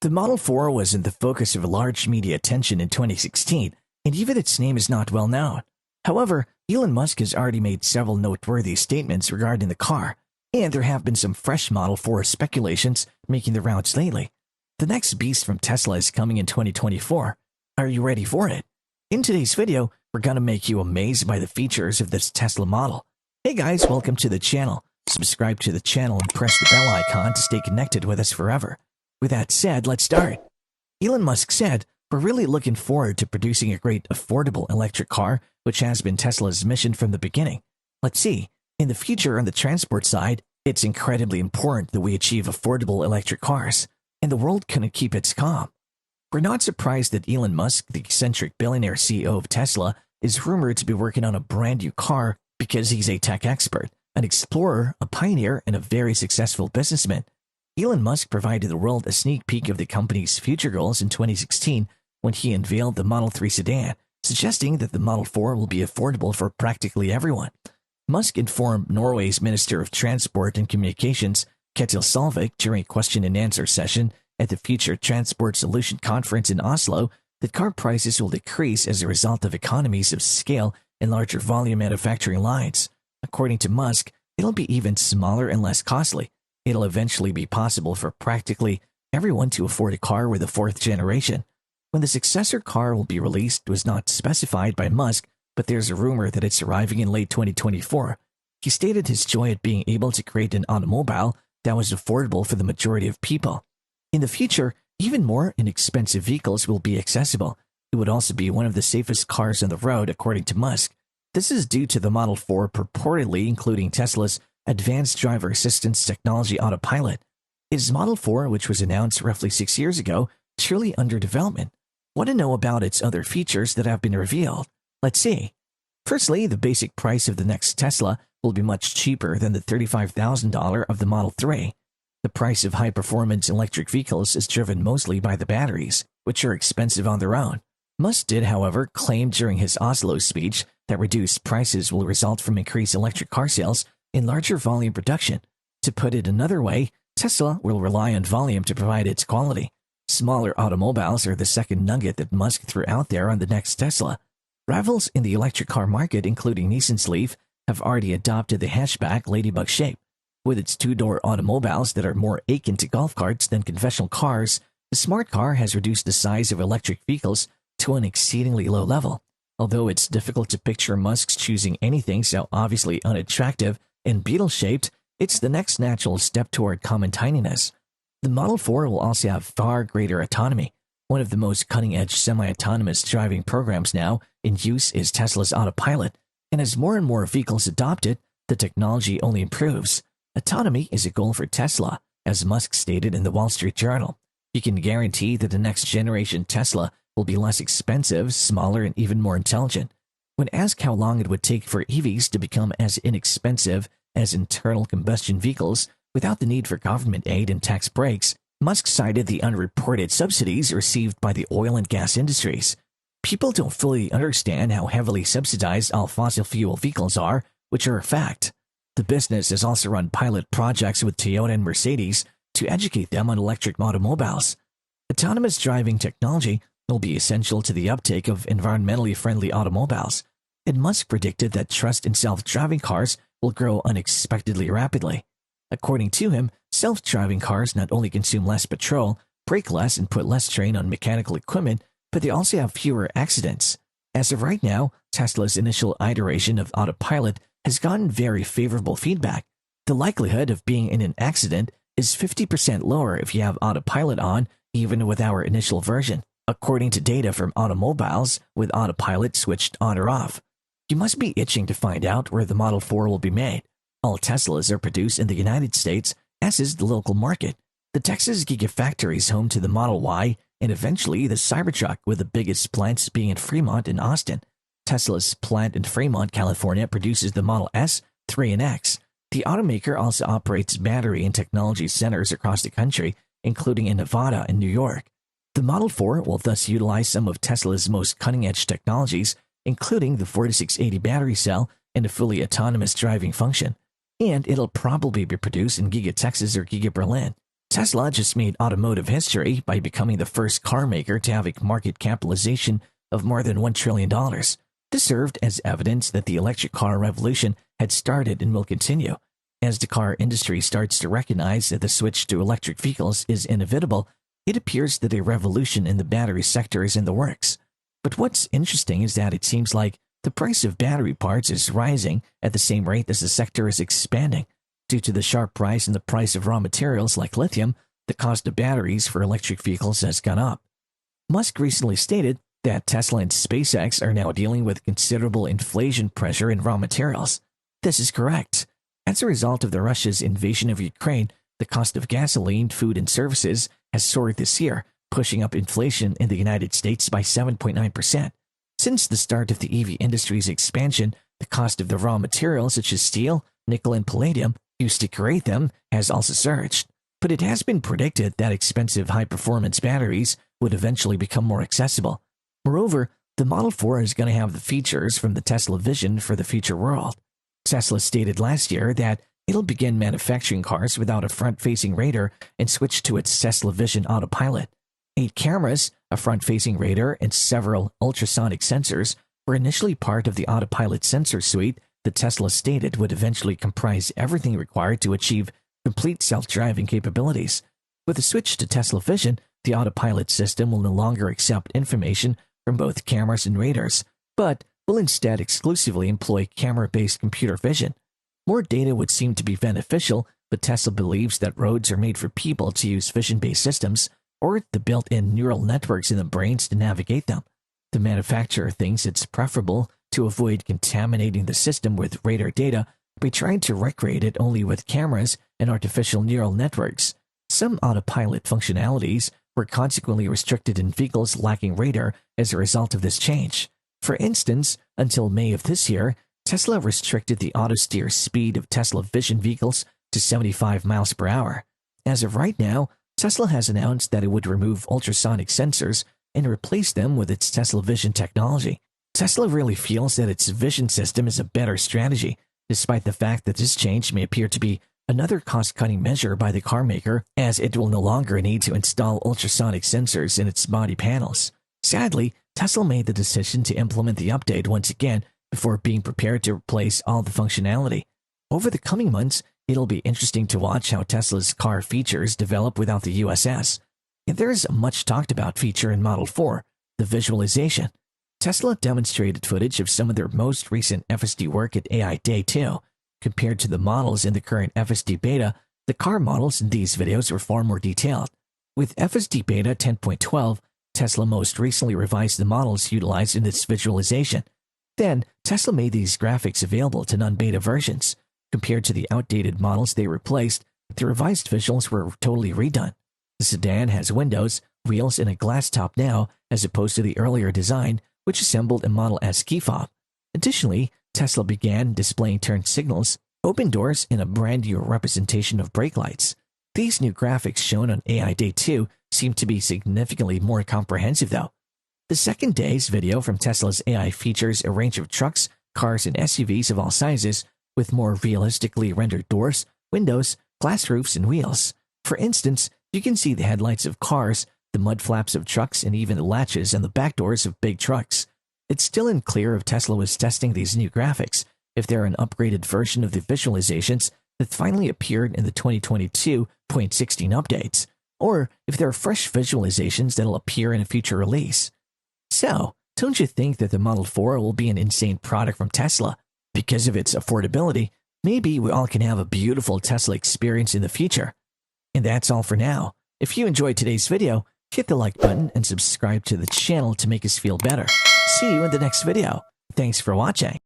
The Model 4 was in the focus of large media attention in 2016, and even its name is not well known. However, Elon Musk has already made several noteworthy statements regarding the car, and there have been some fresh Model 4 speculations making the rounds lately. The next beast from Tesla is coming in 2024. Are you ready for it? In today's video, we're going to make you amazed by the features of this Tesla model. Hey guys, welcome to the channel. Subscribe to the channel and press the bell icon to stay connected with us forever. With that said, let's start. Elon Musk said, "We're really looking forward to producing a great affordable electric car, which has been Tesla's mission from the beginning. Let's see, in the future on the transport side, it's incredibly important that we achieve affordable electric cars, and the world couldn't keep its calm." We're not surprised that Elon Musk, the eccentric billionaire CEO of Tesla, is rumored to be working on a brand new car because he's a tech expert, an explorer, a pioneer, and a very successful businessman. Elon Musk provided the world a sneak peek of the company's future goals in 2016 when he unveiled the Model 3 sedan, suggesting that the Model 4 will be affordable for practically everyone. Musk informed Norway's Minister of Transport and Communications, Ketil Solvik, during a question-and-answer session at the Future Transport Solution Conference in Oslo that car prices will decrease as a result of economies of scale and larger volume manufacturing lines. According to Musk, it'll be even smaller and less costly. It'll eventually be possible for practically everyone to afford a car with a fourth generation. When the successor car will be released was not specified by Musk, but there's a rumor that it's arriving in late 2024. He stated his joy at being able to create an automobile that was affordable for the majority of people. In the future, even more inexpensive vehicles will be accessible. It would also be one of the safest cars on the road, according to Musk. This is due to the Model 4 purportedly including Tesla's advanced driver assistance technology autopilot. Is Model 4, which was announced roughly 6 years ago, truly under development? Want to know about its other features that have been revealed? Let's see. Firstly, the basic price of the next Tesla will be much cheaper than the $35,000 of the Model 3. The price of high-performance electric vehicles is driven mostly by the batteries, which are expensive on their own. Musk did, however, claim during his Oslo speech that reduced prices will result from increased electric car sales and larger volume production. To put it another way, Tesla will rely on volume to provide its quality. Smaller automobiles are the second nugget that Musk threw out there on the next Tesla. Rivals in the electric car market, including Nissan's Leaf, have already adopted the hatchback ladybug shape. With its two-door automobiles that are more akin to golf carts than conventional cars, the smart car has reduced the size of electric vehicles to an exceedingly low level. Although it's difficult to picture Musk's choosing anything so obviously unattractive and beetle-shaped, it's the next natural step toward common tininess. The Model 4 will also have far greater autonomy. One of the most cutting-edge semi-autonomous driving programs now in use is Tesla's autopilot, and as more and more vehicles adopt it, the technology only improves. Autonomy is a goal for Tesla, as Musk stated in the Wall Street Journal. You can guarantee that the next generation Tesla will be less expensive, smaller, and even more intelligent. When asked how long it would take for EVs to become as inexpensive as internal combustion vehicles without the need for government aid and tax breaks, Musk cited the unreported subsidies received by the oil and gas industries. People don't fully understand how heavily subsidized all fossil fuel vehicles are, which are a fact. The business has also run pilot projects with Toyota and Mercedes to educate them on electric automobiles. Autonomous driving technology will be essential to the uptake of environmentally friendly automobiles, and Musk predicted that trust in self-driving cars will grow unexpectedly rapidly. According to him, self-driving cars not only consume less petrol, brake less, and put less strain on mechanical equipment, but they also have fewer accidents. As of right now, Tesla's initial iteration of autopilot has gotten very favorable feedback. The likelihood of being in an accident is 50% lower if you have autopilot on, even with our initial version, according to data from automobiles with autopilot switched on or off. You must be itching to find out where the Model 4 will be made. All Teslas are produced in the United States, as is the local market. The Texas Gigafactory is home to the Model Y and eventually the Cybertruck, with the biggest plants being in Fremont and Austin. Tesla's plant in Fremont, California produces the Model S, 3, and X. The automaker also operates battery and technology centers across the country, including in Nevada and New York. The Model 4 will thus utilize some of Tesla's most cutting-edge technologies, including the 4680 battery cell and a fully autonomous driving function. And it'll probably be produced in Giga Texas or Giga Berlin. Tesla just made automotive history by becoming the first car maker to have a market capitalization of more than $1 trillion. This served as evidence that the electric car revolution had started and will continue. As the car industry starts to recognize that the switch to electric vehicles is inevitable, it appears that a revolution in the battery sector is in the works. But what's interesting is that it seems like the price of battery parts is rising at the same rate as the sector is expanding. Due to the sharp rise in the price of raw materials like lithium, the cost of batteries for electric vehicles has gone up. Musk recently stated that Tesla and SpaceX are now dealing with considerable inflation pressure in raw materials. This is correct. As a result of Russia's invasion of Ukraine, the cost of gasoline, food, and services has soared this year, pushing up inflation in the United States by 7.9%. Since the start of the EV industry's expansion, the cost of the raw materials such as steel, nickel, and palladium used to create them has also surged. But it has been predicted that expensive high-performance batteries would eventually become more accessible. Moreover, the Model 4 is going to have the features from the Tesla vision for the future world. Tesla stated last year that it'll begin manufacturing cars without a front-facing radar and switch to its Tesla Vision autopilot. 8 cameras, a front-facing radar, and several ultrasonic sensors were initially part of the autopilot sensor suite that Tesla stated would eventually comprise everything required to achieve complete self-driving capabilities. With the switch to Tesla Vision, the autopilot system will no longer accept information from both cameras and radars, but will instead exclusively employ camera-based computer vision. More data would seem to be beneficial, but Tesla believes that roads are made for people to use vision-based systems or the built-in neural networks in the brains to navigate them. The manufacturer thinks it's preferable to avoid contaminating the system with radar data by trying to recreate it only with cameras and artificial neural networks. Some autopilot functionalities were consequently restricted in vehicles lacking radar as a result of this change. For instance, until May of this year, Tesla restricted the auto-steer speed of Tesla Vision vehicles to 75 miles per hour. As of right now, Tesla has announced that it would remove ultrasonic sensors and replace them with its Tesla Vision technology. Tesla really feels that its vision system is a better strategy, despite the fact that this change may appear to be another cost-cutting measure by the car maker, as it will no longer need to install ultrasonic sensors in its body panels. Sadly, Tesla made the decision to implement the update once again before being prepared to replace all the functionality. Over the coming months, it'll be interesting to watch how Tesla's car features develop without the USS. And there is a much talked about feature in Model 4, the visualization. Tesla demonstrated footage of some of their most recent FSD work at AI Day 2. Compared to the models in the current FSD beta, the car models in these videos were far more detailed. With FSD beta 10.12, Tesla most recently revised the models utilized in its visualization. Then, Tesla made these graphics available to non-beta versions. Compared to the outdated models they replaced, the revised visuals were totally redone. The sedan has windows, wheels, and a glass top now, as opposed to the earlier design, which assembled a Model S key fob. Additionally, Tesla began displaying turn signals, open doors, and a brand new representation of brake lights. These new graphics shown on AI Day 2 seem to be significantly more comprehensive though. The second day's video from Tesla's AI features a range of trucks, cars, and SUVs of all sizes, with more realistically rendered doors, windows, glass roofs, and wheels. For instance, you can see the headlights of cars, the mud flaps of trucks, and even the latches and the back doors of big trucks. It's still unclear if Tesla was testing these new graphics, if they're an upgraded version of the visualizations that finally appeared in the 2022.16 updates, or if they're fresh visualizations that'll appear in a future release. So, don't you think that the Model 4 will be an insane product from Tesla? Because of its affordability, maybe we all can have a beautiful Tesla experience in the future. And that's all for now. If you enjoyed today's video, hit the like button and subscribe to the channel to make us feel better. See you in the next video. Thanks for watching.